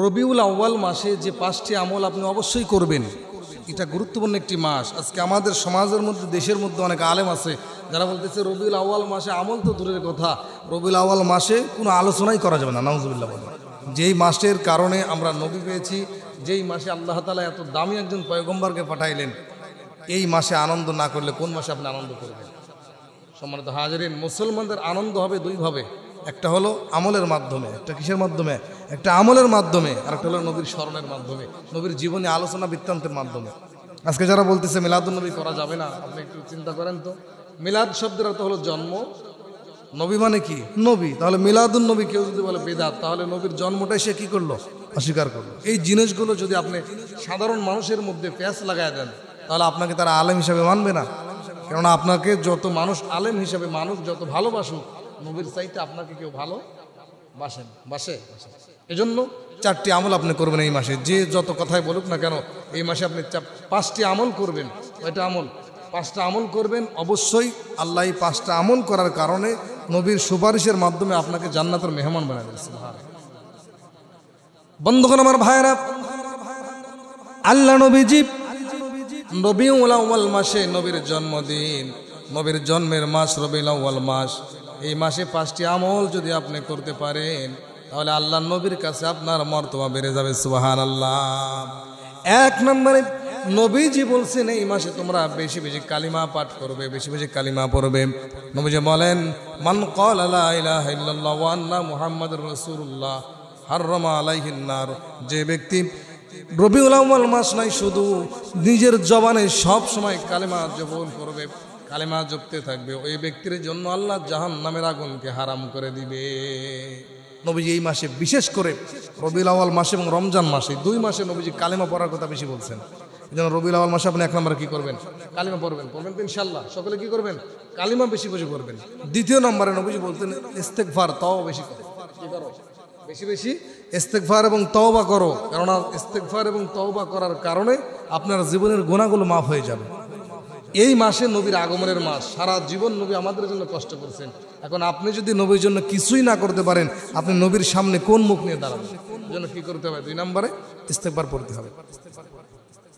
রবিউল আউয়াল মাসে যে 5টি আমল আপনি অবশ্যই করবেন, এটা গুরুত্বপূর্ণ একটি মাস। আজকে আমাদের সমাজের মধ্যে, দেশের মধ্যে অনেক আলেম আছে যারা বলতেছে রবিউল আউয়াল মাসে আমল তো দূরের কথা, রবিউল আউয়াল মাসে কোনো আলোচনাই করা যাবে না। নাউজুবিল্লাহ বলেন। যেই মাসের কারণে আমরা নবী পেয়েছি, যেই মাসে আল্লাহ তাআলা এত দামি একজন পয়গম্বরকে পাঠাইলেন, এই মাসে আনন্দ না করলে কোন মাসে আপনি আনন্দ করবেন? সম্মানিত হাজিরিন, মুসলমানদের আনন্দ হবে দুইভাবে। একটা হলো আমলের মাধ্যমে, একটা কিসের মাধ্যমে? একটা আমলের মাধ্যমে, আর একটা হলো নবীর স্মরণের মাধ্যমে, নবীর জীবনী আলোচনা বৃত্তান্তের মাধ্যমে। আজকে যারা বলতেছে মিলাদুন নবী করা যাবে না, আপনি একটু চিন্তা করেন তো। মিলাদ শব্দের অর্থ হলো জন্ম, নবী মানে কি? নবী। তাহলে মিলাদুন নবী কেউ যদি বলে বেদাত, তাহলে নবীর জন্মটাই সে কি করলো? অস্বীকার করলো। এই জিনিসগুলো যদি আপনি সাধারণ মানুষের মধ্যে প্যাঁচ লাগায় দেন, তাহলে আপনাকে তারা আলেম হিসাবে মানবে না। কেননা আপনাকে যত মানুষ আলেম হিসাবে মানুষ যত ভালোবাসুক, নবীর চাইতে আপনাকে কেউ ভালো বাসে। এজন্য 4টি আমল আপনি করবেন এই মাসে। যে যত কথাই বলুক না কেন, এই মাসে আপনি 5টি আমল করবেন। কয়টা আমল? 5টা আমল করবেন। অবশ্যই আল্লাহ এই 5টা আমল করার কারণে নবীর সুপারিশের মাধ্যমে আপনাকে জান্নাতের মেহমান বানায় দিয়েছে। বন্ধুগণ আমার ভাইয়েরা, আল্লাহ নবীজি রবিউল আউয়াল মাসে নবীর জন্মদিন, নবীর জন্মের মাস রবিউল আউয়াল মাস। এই মাসে 5টি আমল যদি আপনি করতে পারেন, তাহলে আল্লাহ নবীর কাছে আপনার মর্তবা বেড়ে যাবে। সুবহানাল্লাহ। 1 নম্বরে নবীজি বলছেন এই মাসে তোমরা বেশি বেশি কালিমা পাঠ করবে, বেশি বেশি কালিমা পড়বে। নবীজি বলেন, মান ক্বালা লা ইলাহা ইল্লাল্লাহ ওয়া আন্না মুহাম্মাদুর রাসূলুল্লাহ হাররামা আলাইহিন নার। যে ব্যক্তি রবিউল আউয়াল মাস নাই, শুধু নিজের জবানে সব সময় কালিমা জপন করবে, কালিমা জপতে থাকবে, ওই ব্যক্তির জন্য আল্লাহ জাহান্নামের আগুনকে হারাম করে দিবে। নবীজি এই মাসে বিশেষ করে রবিউল আউয়াল মাসে এবং রমজান মাসে, 2 মাসে নবীজি কালিমা পড়ার কথা বেশি বলছেন। এই জন্য রবিউল আউয়াল মাসে আপনি 1 নম্বরে কি করবেন? কালিমা পড়বেন তো ইনশাআল্লাহ। সকলে কি করবেন? কালিমা বেশি বেশি করবেন। 2 নম্বরে নবীজি বলতেন ইস্তেগফার, তওবা বেশি করো। কি করো? বেশি বেশি ইস্তেগফার এবং তওবা করো। কারণ ইস্তেগফার এবং তওবা করার কারণে আপনার জীবনের গুনাহগুলো মাফ হয়ে যাবে। এই মাসে নবীর আগমনের মাস। সারা জীবন নবী আমাদের জন্য কষ্ট করছেন। এখন আপনি যদি নবীর জন্য কিছুই না করতে পারেন, আপনি নবীর সামনে কোন মুখ নিয়ে দাঁড়াবেন? এই জন্য কি করতে হবে? 2 নম্বরে ইস্তেগফার পড়তে হবে।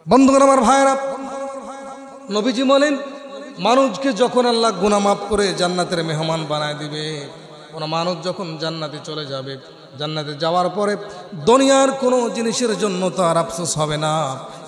বন্ধুগণ আমার ভাইয়েরা, নবীজি বলেন, মানুষকে যখন আল্লাহ গুনাহ মাফ করে জান্নাতের মেহমান বানায় দিবে, কোন মানুষ যখন জান্নাতে চলে যাবে, জান্নাতে যাওয়ার পরে দুনিয়ার কোনো জিনিসের জন্য তো আর আফসোস হবে না।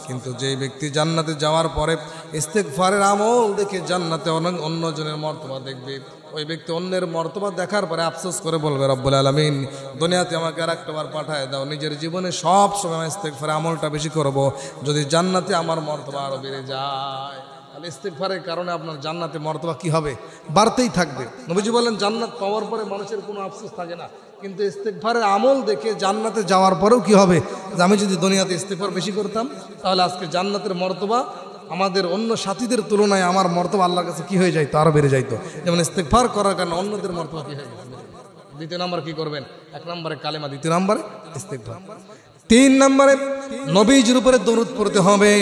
কিন্তু যে ব্যক্তি জান্নাতে যাওয়ার পরে ইস্তেগফারের আমল দেখে জান্নাতে অন্যজনের মর্তবা দেখবে, ওই ব্যক্তি অন্যের মর্তবা দেখার পরে আফসোস করে বলবে, রব্বুল আলামিন দুনিয়াতে আমাকে আরেকটাবার পাঠায় দাও, নিজের জীবনে সব সময় ইস্তেগফারের আমলটা বেশি করব, যদি জান্নাতে আমার মর্তবা আরো বেড়ে যায়। তাহলে ইস্তেগফারের কারণে আপনার জান্নাতে মর্তবা কি হবে? বাড়তেই থাকবে। নবীজি বলেন, জান্নাত পাওয়ার পরে মানুষের কোনো আফসোস থাকে না, কিন্তু ইস্তেগফারের আমল দেখে জান্নাতে যাওয়ার পরেও কি হবে? যে আমি যদি দুনিয়াতে ইস্তেগফার বেশি করতাম, তাহলে আজকে জান্নাতের মর্তবা আমাদের অন্য সাথীদের তুলনায় আমার মর্তবা আল্লাহর কাছে কি হয়ে যাইতো? আরো বেড়ে যাইতো। যেমন ইস্তেগফার করার কারণে অন্যদের মর্তবা কি হয়ে গেছে? 2 নম্বর কি করবেন? 1 নম্বরে কালেমা, 2 নম্বরে ইস্তেগফার। 3 নম্বরে নবীজির উপরে দরুদ পড়তে হবে।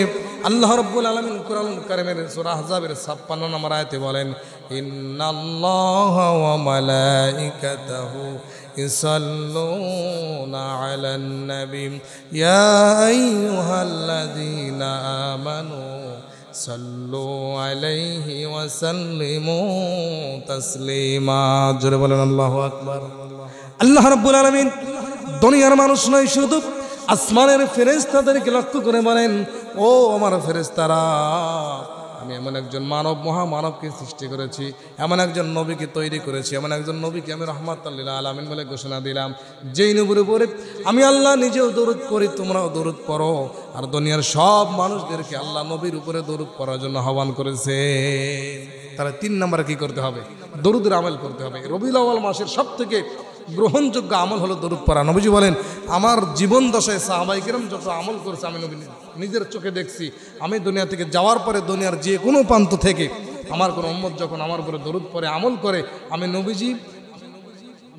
আল্লাহ রাব্বুল আলামিন কুরআনুল কারীমের সূরা আহজাবের 56 নম্বর আয়াতে বলেন, ইন্নাল্লাহা ওয়া মালাইকাতাহু ইসাল্লুনা আলান নবী ইয়া আইয়ুহাল্লাযীনা আমানু সাল্লু আলাইহি ওয়া সাল্লিমু তাসলিমা। জোরে বলেন আল্লাহু আকবার। আল্লাহ রাব্বুল আলামিন দুনিয়ার মানুষ নয়, শুধু আসমানের ফেরেশতাদেরকে লক্ষ্য করে বলেন, ও আমার ফেরেশতারা, আমি এমন একজন মানব, মহামানবকে সৃষ্টি করেছি, এমন একজন নবীকে তৈরি করেছি, এমন একজন নবীকে আমি রাহমাতাল লিল আলামিন বলে ঘোষণা দিলাম, যেই নবীর উপরে আমি আল্লাহ নিজেও দরুদ পড়ি, তোমরাও দরুদ পড়ো। আর দুনিয়ার সব মানুষদেরকে আল্লাহ নবীর উপরে দরুদ পড়ার জন্য আহ্বান করেছে। তাহলে 3 নম্বরে কি করতে হবে? দরুদের আমল করতে হবে। রবিউল আউয়াল মাসের সবথেকে গ্রহণযোগ্য আমল হলো দরুদ পড়া। নবীজি বলেন, আমার জীবন দশায় সাহাবায়ে কেরাম যত আমল করেছে আমি নবী নিজের চোখে দেখছি। আমি দুনিয়া থেকে যাওয়ার পরে দুনিয়ার যে কোনো প্রান্ত থেকে আমার কোনো উম্মত যখন আমার উপরে দরুদ পড়ে, আমল করে, আমি নবীজি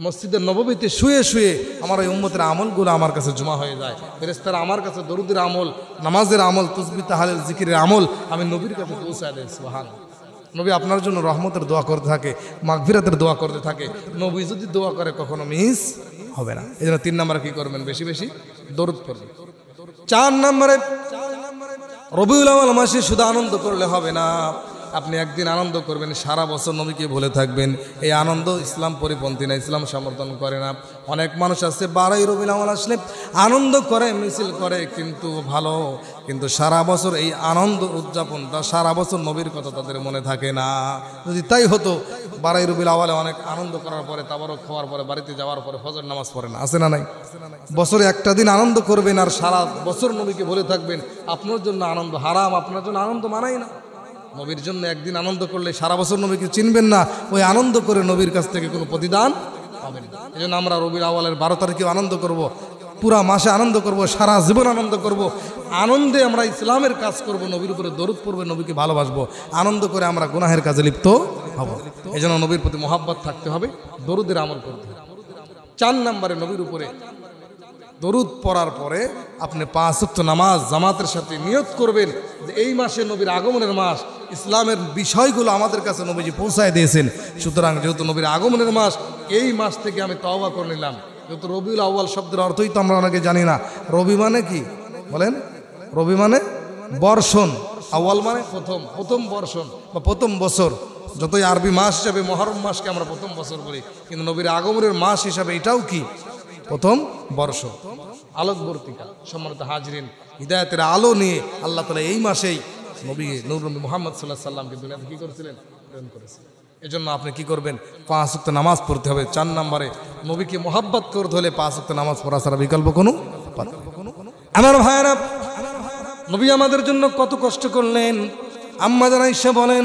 মসজিদের নববীতে শুয়ে শুয়ে আমার ওই উম্মতের আমলগুলো আমার কাছে জমা হয়ে যায়। ফেরেশতারা আমার কাছে দরুদের আমল, নামাজের আমল, তাসবিহ তাহলিল জিকিরের আমল আমি নবীর কাছে পৌঁছায় দেয়। সুবহানাল্লাহ। নবী আপনার জন্য রহমতের দোয়া করতে থাকে, মাগফিরাতের দোয়া করতে থাকে। নবী যদি দোয়া করে কখনো মিস হবে না। এই জন্য 3 নম্বরে কি করবেন? বেশি বেশি দরুদ পড়বেন। 4 নম্বরে রবিউল আউয়াল মাসে শুধু আনন্দ করলে হবে না, আপনি একদিন আনন্দ করবেন, সারা বছর নবীকে ভুলে থাকবেন। এই আনন্দ ইসলাম পরিপন্থী না, ইসলাম সমর্থন করে না। অনেক মানুষ আছে 12ই রবিউল আউয়াল আসলে আনন্দ করে, মিছিল করে, কিন্তু ভালো, কিন্তু সারা বছর এই আনন্দ উদযাপনটা, সারা বছর নবীর কথা তাদের মনে থাকে না। যদি তাই হতো, 12ই রবিউল আউয়ালে অনেক আনন্দ করার পরে, তাবারক খাওয়ার পরে, বাড়িতে যাওয়ার পরে ফজর নামাজ পড়ে না, আছে না নাই? বছরে একটা দিন আনন্দ করবেন আর সারা বছর নবীকে ভুলে থাকবেন, আপনার জন্য আনন্দ হারাম, আপনার জন্য আনন্দ মানাই না। নবীর জন্য একদিন আনন্দ করলে সারা বছর নবীকে চিনবেন না, ওই আনন্দ করে নবীর কাছ থেকে কোনো প্রতিদান পাবেন না। এই জন্য আমরা রবিউল আউয়ালের 12 তারিখে আনন্দ করব, পুরা মাসে আনন্দ করব, সারা জীবন আনন্দ করব। আনন্দে আমরা ইসলামের কাজ করব, নবীর উপরে দরুদ পড়বে, নবীকে ভালোবাসবো। আনন্দ করে আমরা গুনাহের কাজে লিপ্ত হব। এই জন্য নবীর প্রতি মহব্বত থাকতে হবে, দরুদের আমল করতে হবে। 4 নম্বরে নবীর উপরে দরুদ পড়ার পরে আপনি 5 ওয়াক্ত নামাজ জামাতের সাথে নিয়ত করবেন যে এই মাসে নবীর আগমনের মাস, ইসলামের বিষয়গুলো আমাদের কাছে নবীজি পৌঁছায় দিয়েছেন। সুতরাং যেহেতু নবীর আগমনের মাস, এই মাস থেকে আমি তওবা করে নিলাম। যেহেতু রবিউল আউয়াল শব্দের অর্থই তো আমরা অনেকে জানি না। রবি মানে কি বলেন? রবি মানে বর্ষণ, আউয়াল মানে প্রথম বর্ষণ বা প্রথম বছর। যতই আরবি মাস হিসাবে মহরম মাসকে আমরা প্রথম বছর বলি, কিন্তু নবীর আগমনের মাস হিসাবে এটাও কি প্রথম বর্ষ। আলোকবর্তিকা, সম্মানিত হাজরিন, হিদায়াতের আলো নিয়ে আল্লাহ তাআলা এই মাসেই নবী নূর নবী মুহাম্মদ সাল্লাল্লাহু আলাইহি সাল্লামকে দুনিয়াতে কি করেছিলেন? প্রেরণ করেছিলেন। এজন্য আপনি কি করবেন? 5 ওয়াক্ত নামাজ পড়তে হবে। 4 নম্বরে নবীকে মহব্বত করতে হলে 5 ওয়াক্ত নামাজ পড়া ছাড়া বিকল্প কোনো। আমার ভাইরা, নবী আমাদের জন্য কত কষ্ট করলেন। আম্মা জান আয়েশা বলেন,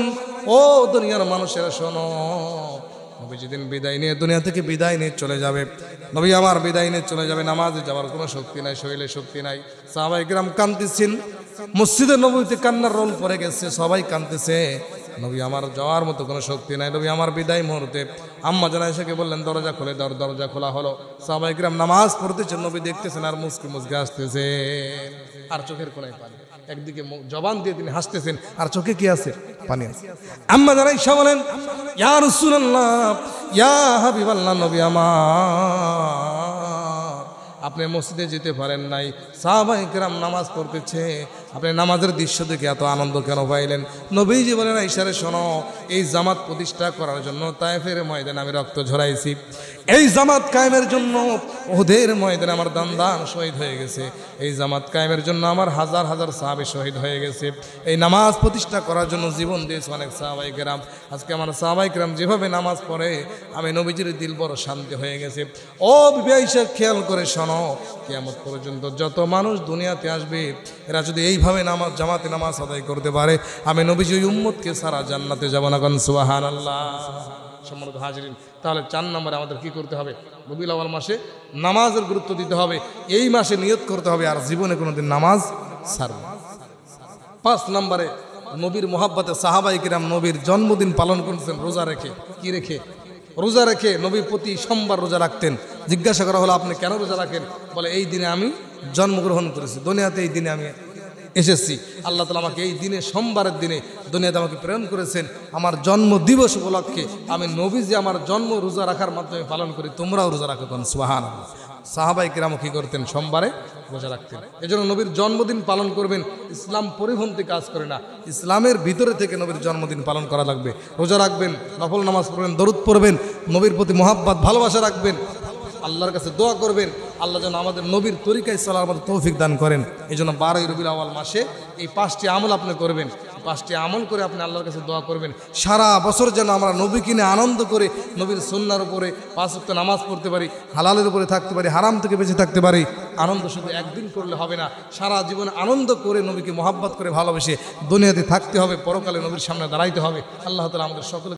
ও দুনিয়ার মানুষেরা শোনো, নবী যেদিন বিদায় নিয়ে দুনিয়া থেকে বিদায় নিয়ে চলে যাবে, নবী আমার বিদায় নিয়ে চলে যাবে, নামাজে যাওয়ার কোনো শক্তি নাই, শরীরে শক্তি নাই। সাহাবায়ে কেরাম কাঁদতেছেন, মসজিদে নববীতে কান্নার রোল পড়ে গেছে, সবাই কাঁদতেছে। নবী আমার যাওয়ার মতো কোনো শক্তি নাই। নবী আমার বিদায় মুহূর্তে আম্মা জান আয়েশাকে বললেন, দরজা খুলে দাও। দরজা খোলা হলো। সাহাবায়ে কেরাম নামাজ পড়তেছেন, নবী দেখতেছেন আর মুস্কি মুস্কি হাসতেছে, আর চোখের কোণায় পানি। একদিকে জবান দিয়ে তিনি হাসতেছেন আর চোখে কি আছে? পানি আছে। আম্মা জান আয়েশা বলেন, ইয়া রাসূলুল্লাহ, ইয়া হাবিবাল্লাহ, নবী আমার, আপনি মসজিদে যেতে পারেন নাই, সাহাবায়ে কেরাম নামাজ পড়তেছে, আপনি নামাজের দৃশ্য দেখে এত আনন্দ কেন পাইলেন? নবীজি বলেন, আয়েশারে শোনো, এই জামাত প্রতিষ্ঠা করার জন্য তায়েফের ময়দানে আমি রক্ত ঝরাইছি। এই জামাত কায়েমের জন্য উহুদের ময়দানে আমার দান শহীদ হয়ে গেছে। এই জামাত কায়েমের জন্য আমার হাজার হাজার সাহাবী শহীদ হয়ে গেছে। এই নামাজ প্রতিষ্ঠা করার জন্য জীবন দিয়েছে অনেক সাহাবায়ে কেরাম। আজকে আমার সাহাবায়ে কেরাম যেভাবে নামাজ পড়ে, আমি নবীজির দিল বড় শান্তি হয়ে গেছে। ও বিবি আয়েশা, খেয়াল করে শোনো, কিয়ামত পর্যন্ত যত মানুষ দুনিয়াতে আসবে, এরা যদি এইভাবে নামাজ জামাতে নামাজ আদায় করতে পারে, আমি নবীজি ওই উম্মতকে সারা জান্নাতে যাব না। কারণ সুবহানাল্লাহ। সম্মানিত হাজিরিন, তাহলে 4 নম্বরে আমাদের কি করতে হবে? রবিউল আউয়াল মাসে নামাজের গুরুত্ব দিতে হবে, এই মাসে নিয়ত করতে হবে, আর জীবনে কোনোদিন নামাজ ছাড়ব না। 5 নম্বরে নবীর মহব্বতে সাহাবায়ে কেরাম নবীর জন্মদিন পালন করেছেন রোজা রেখে। কি রেখে? রোজা রেখে। নবী প্রতি সোমবার রোজা রাখতেন। জিজ্ঞাসা করা হলো, আপনি কেন রোজা রাখেন? বলে, এই দিনে আমি জন্মগ্রহণ করেছি, দুনিয়াতে এই দিনে আমি এসেছি। আল্লাহ তাআলা আমাকে এই দিনে, সোমবারের দিনে দুনিয়াতে আমাকে প্রেরণ করেছেন। আমার জন্ম দিবস উপলক্ষে আমি নবীজি আমার জন্ম রোজা রাখার মাধ্যমে পালন করি, তোমরাও রোজা রাখো। সুবহানাল্লাহ। সাহাবায়ে কেরাম কি করতেন? সোমবারে রোজা রাখতেন। এজন্য নবীর জন্মদিন পালন করবেন, ইসলাম পরিপন্থী কাজ করে না, ইসলামের ভিতরে থেকে নবীর জন্মদিন পালন করা লাগবে। রোজা রাখবেন, নফল নামাজ পড়বেন, দরুদ পড়বেন, নবীর প্রতি মহব্বত ভালোবাসা রাখবেন, আল্লাহর কাছে দোয়া করবেন, আল্লাহ যেন আমাদের নবীর তরিকায় চলার মতো তৌফিক দান করেন। এই জন্য 12ই রবিউল আউয়াল মাসে এই 5টি আমল আপনি করবেন। 5টি আমল করে আপনি আল্লাহর কাছে দোয়া করবেন, সারা বছর যেন আমরা নবী কিনে আনন্দ করে নবীর সুন্নাহর উপরে 5 ওয়াক্ত নামাজ পড়তে পারি, হালালের উপরে থাকতে পারি, হারাম থেকে বেঁচে থাকতে পারি। আনন্দ শুধু একদিন করলে হবে না, সারা জীবন আনন্দ করে নবীকে মহব্বত করে ভালোবেসে দুনিয়াতে থাকতে হবে, পরকালে নবীর সামনে দাঁড়াইতে হবে। আল্লাহ তাআলা আমাদের সকল